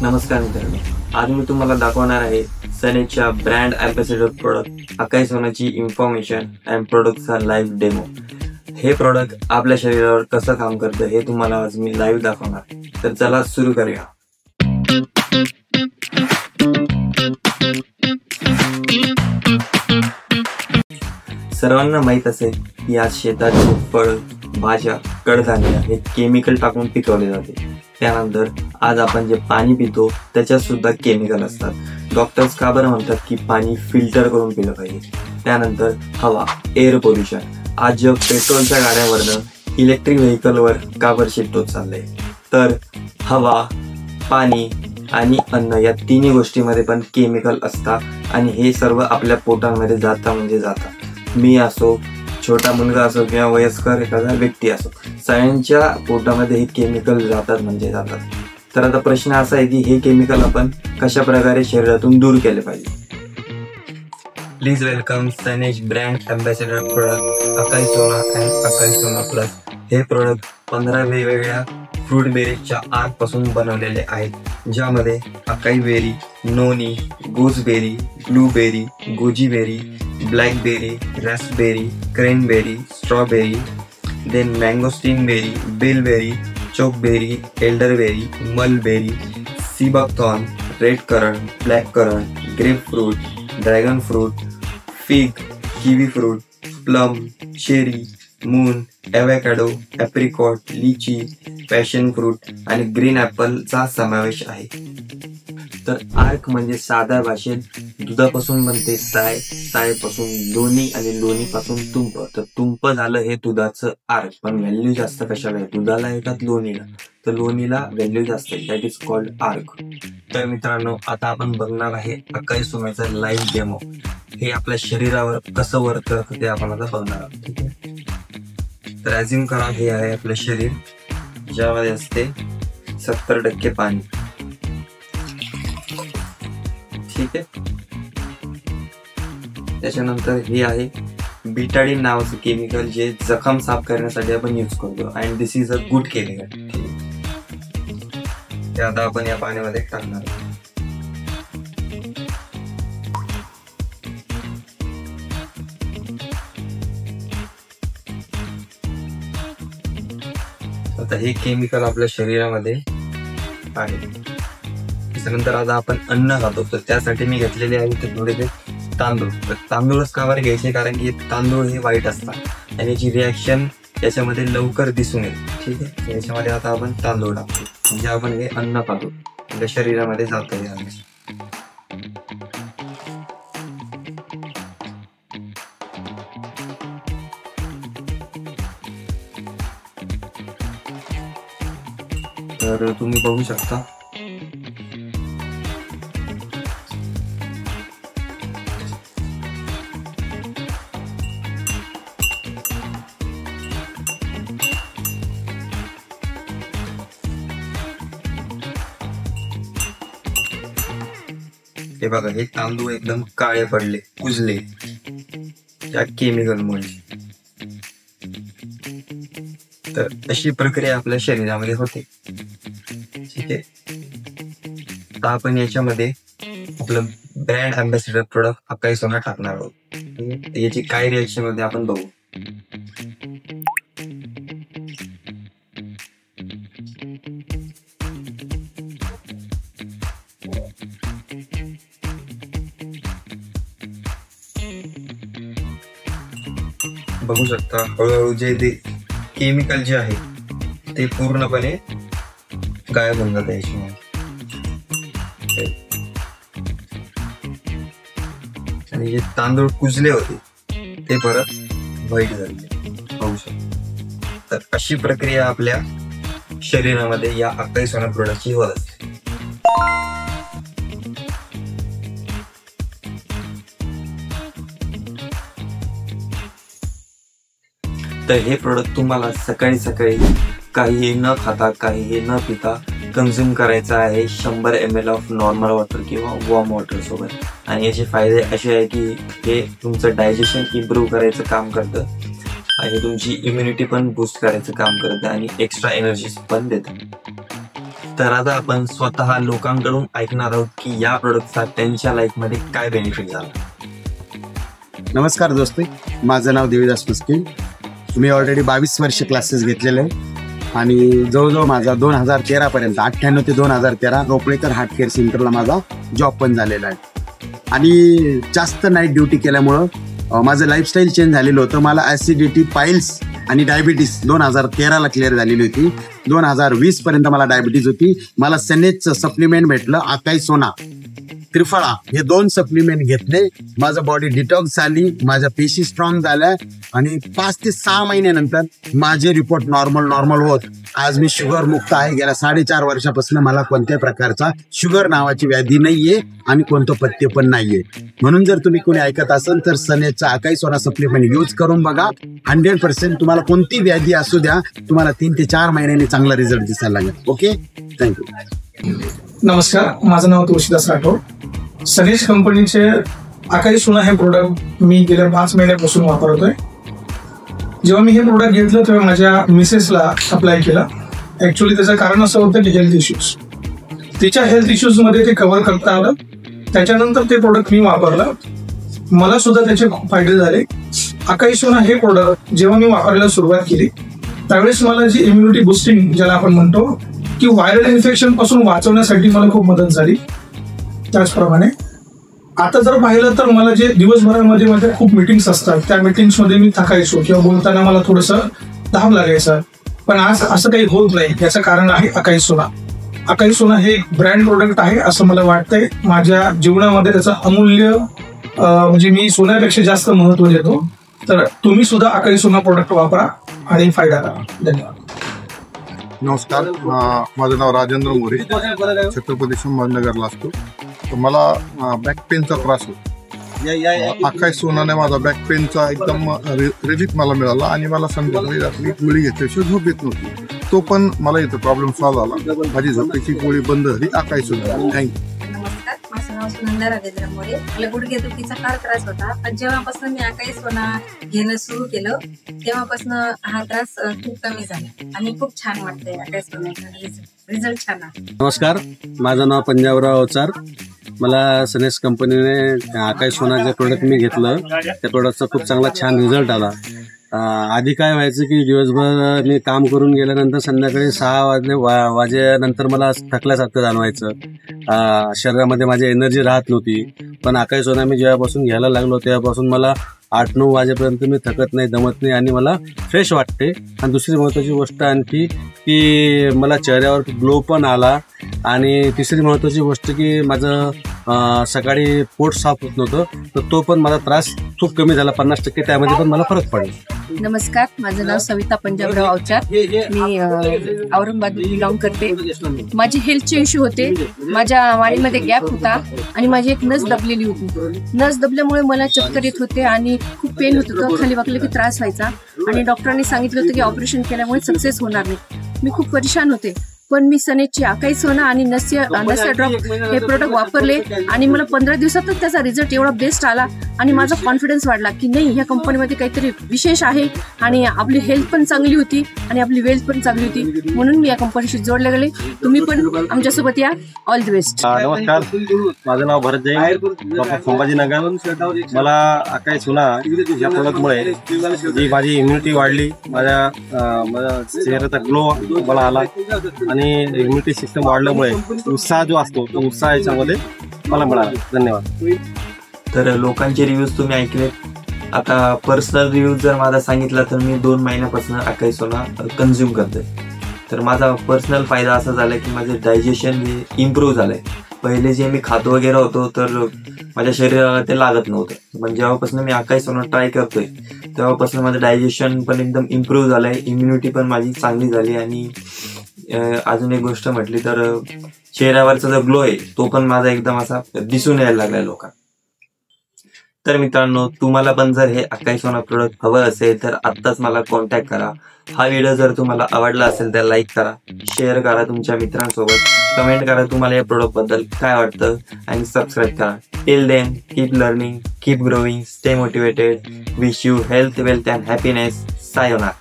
नमस्कार मित्रांनो, आज मी तुम्हाला दाखवणार आहे सनेजच्या ब्रँड ॲम्बॅसेडर प्रोडक्ट अकाई सोनाची इन्फॉर्मेशन अँड प्रोडक्टचा लाईव्ह डेमो। हे प्रोडक्ट आपल्या शरीरावर कसं काम करतं हे तुम्हाला आज मी लाईव्ह दाखवणार। तर चला सुरू करूया। सर्वांना माहित असेल की आज शेतातील फळ, भाज्या, कडधान्य हे केमिकल टाकून पिकवले जाते। त्यानंतर आज आपण जे पाणी पितो त्याच्यात सुद्धा केमिकल असतात। डॉक्टर्स का बरं म्हणतात की पाणी फिल्टर करून पिलं पाहिजे। त्यानंतर हवा, एअर पोल्युशन, आज जग पेट्रोलच्या गाड्यांवरनं इलेक्ट्रिक व्हेकलवर का बरं शिफ्ट होत चाललंय, तर हवा, पाणी आणि अन्न या तिन्ही गोष्टींमध्ये पण केमिकल असतात आणि हे सर्व आपल्या पोटांमध्ये जातात। मी असो, छोटा मुलगा असो किंवा वयस्कर एखादा व्यक्ती असो, सगळ्यांच्या पोटामध्ये हे केमिकल जातात। तर आता प्रश्न असा आहे की हे केमिकल आपण कशा प्रकारे शरीरातून दूर केले पाहिजे। प्लीज वेलकम सनेज brand ambassador product acai sona and acai sona plus. हे प्रोडक्ट 15 वेगवेगळ्या फ्रूट बेरीजच्या आर्क पासून बनवलेले आहेत, ज्यामध्ये acai berry, noni, gooseberry, blueberry, goji berry, blackberry, raspberry, cranberry, strawberry, then mangosteen berry, bilberry, chokeberry, elderberry, mulberry, sea buckthorn, red currant, black currant, grapefruit, dragon fruit, fig, kiwi fruit, plum, cherry, moon, avocado, apricot, lychee, passion fruit आणि green ॲपलचा समावेश आहे। तर arc म्हणजे साध्या भाषेत दुधापासून बनते साय, सायपासून लोणी आणि लोणीपासून तुंप। तर तुंप झालं हे दुधाचं आर्क, पण व्हॅल्यू जास्त कशाला आहे, दुधाला येतात लोणीला, तर लोणीला व्हॅल्यू जास्त आहे, दॅट इज कॉल्ड आर्क। तर मित्रांनो, आता आपण बघणार आहे अकाई सोन्याचा लाईव्ह डेमो। हे आपल्या शरीरावर कसं वर्क करतं ते आपण आता बघणार आहोत, ठीक आहे। तर ॲज्युम करा हे आहे आपलं शरीर, ज्यामध्ये असते 70% पाणी, ठीक आहे। त्याच्यानंतर हे आहे बीटाडीन नावाचं केमिकल, जे जखम साफ करण्यासाठी आपण यूज करतो and this is a good chemical. ते आता आपण या पाण्यामध्ये टाकणार आहोत। आता हे केमिकल आपल्या शरीरामध्ये आहे। त्याच्यानंतर आता आपण अन्न खातो, तर त्यासाठी मी घेतलेले आहे ते थोडेसे तांदूळ। तर तांदूळच का बरं घ्यायचे, कारण की तांदूळ हे वाईट असतात आणि याची रिॲक्शन त्याच्यामध्ये लवकर दिसून येईल, ठीक आहे। याच्यामध्ये आता आपण तांदूळ टाकतो, म्हणजे आपण हे अन्न खातो, आपल्या शरीरामध्ये जातं हे अन्न। तर तुम्ही बघू शकता हे बघा, हे तांदूळ एकदम काळे पडले, कुजले त्या केमिकलमुळे। तर अशी प्रक्रिया आपल्या शरीरामध्ये होते, ठीक आहे। आता आपण याच्यामध्ये आपलं ब्रँड ॲम्बॅसेडर प्रोडक्ट अकाई सोना टाकणार आहोत। याची काय रिॲक्शन होते आपण बघू। बघू शकता हळूहळू जे केमिकल जे आहे ते पूर्णपणे गायब होऊन जाते याच्यामुळे, आणि जे तांदूळ कुजले होते ते परत व्हाईट झाले, पाहू शकता। तर अशी प्रक्रिया आपल्या शरीरामध्ये या अकाई सोना प्रोडक्टची होत असते। तर हे प्रोडक्ट तुम्हाला सकाळी सकाळी काही न खाता, काही न पिता कंझ्युम करायचं आहे 100 ml ऑफ नॉर्मल वॉटर किंवा वॉर्म वॉटर सोबत। आणि याचे फायदे असे आहे की हे तुमचं डायजेशन इम्प्रूव्ह करायचं काम करतं आणि तुमची इम्युनिटी पण बूस्ट करायचं काम करतं आणि एक्स्ट्रा एनर्जी पण देतं। तर आता आपण स्वतः लोकांकडून ऐकणार आहोत की या प्रोडक्टचा त्यांच्या लाईफमध्ये काय बेनिफिट झाला. नमस्कार दोस्ती, माझं नाव देवीदास मुस्किल. मी ऑलरेडी 22 वर्ष क्लासेस घेतलेले आहे आणि जवळजवळ माझा 2013 पर्यंत 98 ते 2013 रोपळेकर हार्ट केअर सेंटरला माझा जॉब पण झालेला आहे. आणि जास्त नाईट ड्युटी केल्यामुळं माझं लाईफस्टाईल चेंज झालेलं होतं. मला ॲसिडिटी, पाईल्स आणि डायबिटीस 2013ला क्लिअर झालेली होती. 2020 पर्यंत मला डायबिटीज होती. मला सनेजचं सप्लिमेंट भेटलं, आकाई सोना, त्रिफळा, हे 2 सप्लिमेंट घेतले. माझं बॉडी डिटॉक्स झाली, माझ्या पेशी स्ट्रॉंग झाल्या आणि 5 ते 6 महिन्यानंतर माझे रिपोर्ट नॉर्मल होत आज मी शुगर मुक्त आहे. गेल्या 4.5 वर्षापासून मला कोणत्याही प्रकारचा शुगर नावाची व्याधी नाहीये आणि कोणतं पथ्य पण नाहीये. म्हणून जर तुम्ही कोणी ऐकत असाल तर सनेजचा आकाई सोना सप्लिमेंट यूज करून बघा. 100% तुम्हाला कोणती व्याधी असू द्या, तुम्हाला 3 ते 4 महिन्यांनी चांगला रिझल्ट दिसायला लागेल. Okay, thank you. नमस्कार, माझं नाव तुळशीदास राठोड. सनेज कंपनीचे आकाई सोना हे प्रोडक्ट मी गेल्या 5 महिन्यापासून वापरतोय. जेव्हा मी हे प्रोडक्ट घेतलं तेव्हा माझ्या मिसेसला अप्लाय केलं. ॲक्च्युली त्याचं कारण असं होतं की हेल्थ इश्यूज, तिच्या हेल्थ इश्यूजमध्ये ते कव्हर करता आलं. त्याच्यानंतर ते प्रोडक्ट मी वापरलं, मला सुद्धा त्याचे खूप फायदे झाले. आकाई सोना हे प्रोडक्ट जेव्हा मी वापरायला सुरुवात केली त्यावेळेस मला जी इम्युनिटी बुस्टिंग ज्याला आपण म्हणतो की व्हायरल इन्फेक्शन पासून वाचवण्यासाठी मला खूप मदत झाली. त्याचप्रमाणे आता जर पाहिलं तर मला जे दिवसभरामध्ये माझ्या खूप मीटिंग्स असतात, त्या मीटिंग्समध्ये मी थकायचो किंवा बोलताना मला थोडंसं धाम लागायचं, पण आज असं काही होत नाही. याचं कारण आहे आकाई सोना. आकाई सोना हे एक ब्रँड प्रोडक्ट आहे असं मला वाटतंय. माझ्या जीवनामध्ये त्याचं अमूल्य म्हणजे मी सोन्यापेक्षा जास्त महत्त्व देतो. तर तुम्ही सुद्धा आकाई सोना प्रोडक्ट वापरा आणि फायदा करा. धन्यवाद. नमस्कार, माझं नाव राजेंद्र मोरे, छत्रपती संभाजीनगरला असतो. तर मला बॅक पेनचा त्रास होतो. आकाई सोनाने माझा बॅक पेनचा एकदम रिलीफ मला मिळाला आणि मला संध्याकाळी रात्री गोळी घेतल्याशिवाय झोप येत नव्हती. तो पण मला इथं प्रॉब्लेम सॉल्व्ह झाला. माझी झोपेची गोळी बंद झाली आकाई सोना. थँक्यू. नमस्कार, माझं नाव सुनंदा राजेंद्र मोरे. मला गुडघेदुखीचा फार त्रास होता, पण जेव्हापासून मी आकाई सोना घेणं सुरू केलं तेव्हापासून हा त्रास खूप कमी झाला आणि खूप छान वाटतंय. आकाई सोन्याचा रिझल्ट छान आहे. नमस्कार, माझं नाव पंजाबराव अवचार. मला सनेज कंपनीने आकाई सोना जे प्रोडक्ट मी घेतलं त्या प्रोडक्टचा खूप चांगला छान रिझल्ट आला. आधी काय व्हायचं की दिवसभर मी काम करून गेल्यानंतर संध्याकाळी 6 वाजेनंतर मला थकल्यासारखं जाणवायचं. शरीरामध्ये माझी एनर्जी राहत नव्हती. पण आकाई सोना मी जेव्हापासून घ्यायला लागलो तेव्हापासून मला 8-9 वाजेपर्यंत मी थकत नाही, दमत नाही आणि मला फ्रेश वाटते. आणि दुसरी महत्त्वाची गोष्ट आणखी की मला चेहऱ्यावर ग्लो पण आला. आणि तिसरी महत्त्वाची गोष्ट की माझं सकाळी पोट साफ होत नव्हतं, तर तो पण माझा त्रास खूप कमी झाला. 50% त्यामध्ये पण मला फरक पडला. नमस्कार, माझं नाव सविता पंजाबराव अवचार. मी औरंगाबाद बिलॉंग करते. माझे हेल्थचे इश्यू होते. माझ्या वाणीमध्ये गॅप होता आणि माझी एक नस दबलेली होती. नस दबल्यामुळे मला चक्कर येत होते आणि खूप पेन होत होतं. खाली वाकलं की त्रास व्हायचा आणि डॉक्टरांनी सांगितलं होतं की ऑपरेशन केल्यामुळे सक्सेस होणार नाही. मी खूप परेशान होते. पण मी सनेजची आकाई सोना आणि नस्या ड्रॉप हे प्रोडक्ट वापरले आणि मला 15 दिवसातच त्याचा रिझल्ट एवढा बेस्ट आला आणि माझा कॉन्फिडन्स वाढला की नाही, ह्या कंपनीमध्ये काहीतरी विशेष आहे आणि आपली हेल्थ पण चांगली होती आणि आपली वेल्थ पण चांगली होती. म्हणून मी या कंपनीशी जोडले गेले. तुम्ही पण आमच्यासोबत या. All the best. नमस्कार, माझं नाव भरत जैन, संभाजीनगर. मला आकाई सोना या प्रोडक्टमुळे जी माझी इम्युनिटी वाढली, माझ्या चेहऱ्याचा ग्लो मला आला आणि इम्युनिटी सिस्टम वाढल्यामुळे उत्साह जो असतो तो उत्साह याच्यामध्ये मला मिळाला. धन्यवाद. तर लोकांचे रिव्ह्यूज तुम्ही ऐकलेत. आता पर्सनल रिव्ह्यू जर माझा सांगितला तर मी 2 महिन्यापासून आकाई सोना कन्झ्युम करते. तर माझा पर्सनल फायदा असा झाला की माझे डायजेशन हे इम्प्रूव्ह झालंय. पहिले जे मी खातो वगैरे होतो तर माझ्या शरीराला ते लागत नव्हतं. पण जेव्हापासून मी आकाई सोना ट्राय करतोय तेव्हापासून माझं डायजेशन पण एकदम इम्प्रूव्ह झालंय, इम्युनिटी पण माझी चांगली झाली आणि अजून एक गोष्ट म्हटली तर चेहऱ्यावरचा जो ग्लो आहे तो पण माझा एकदम असा दिसून यायला लागलाय लोकांना. तर मित्रांनो, तुम्हाला पण जर हे आकाई सोना प्रोडक्ट हवं असेल तर आत्ताच मला कॉन्टॅक्ट करा. हा व्हिडिओ जर तुम्हाला आवडला असेल तर लाईक करा, शेअर करा तुमच्या मित्रांसोबत, कमेंट करा तुम्हाला या प्रोडक्ट बद्दल काय वाटतं आणि सबस्क्राईब करा. Till then, keep learning, keep growing, stay motivated. Wish you health, wealth and happiness. Sayonara.